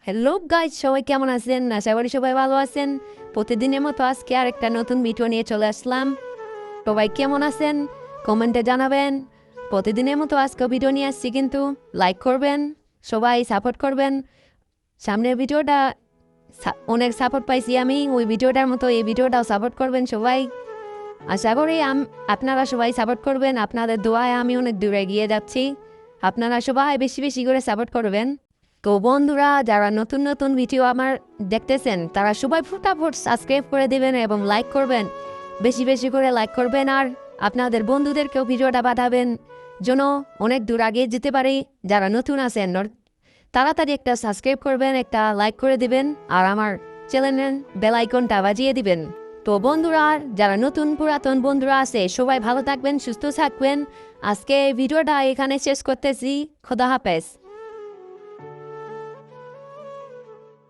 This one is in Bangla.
হ্যালো গাইজ, সবাই কেমন আছেন? আশা করি সবাই ভালো আছেন। প্রতিদিনের মতো আজকে আর একটা নতুন ভিডিও নিয়ে চলে আসলাম। সবাই কেমন আছেন কমেন্টে জানাবেন। প্রতিদিনের মতো আজকে ভিডিও নিয়ে আসছি, কিন্তু লাইক করবেন, সবাই সাপোর্ট করবেন। সামনের ভিডিওটা অনেক সাপোর্ট পাইছি আমি, ওই ভিডিওটার মতো এই ভিডিওটাও সাপোর্ট করবেন সবাই। আশা করি আপনারা সবাই সাপোর্ট করবেন। আপনাদের দোয়ায় আমি অনেক দূরে এগিয়ে যাচ্ছি। আপনারা সবাই বেশি বেশি করে সাপোর্ট করবেন। তো বন্ধুরা, যারা নতুন নতুন ভিডিও আমার দেখতেছেন তারা সবাই ফুটাফুট সাবস্ক্রাইব করে দেবেন এবং লাইক করবেন, বেশি বেশি করে লাইক করবেন। আর আপনাদের বন্ধুদেরকেও ভিডিওটা পাঠাবেন যেন অনেক দূর আগে যেতে পারি। যারা নতুন আছেন তাড়াতাড়ি একটা সাবস্ক্রাইব করবেন, একটা লাইক করে দিবেন, আর আমার চ্যানেলের বেল আইকনটা বাজিয়ে দিবেন। তো বন্ধুরা, যারা নতুন পুরাতন বন্ধুরা আছে সবাই ভালো থাকবেন, সুস্থ থাকবেন। আজকে ভিডিওটা এখানে শেষ করতেছি। খোদা হাফেজ।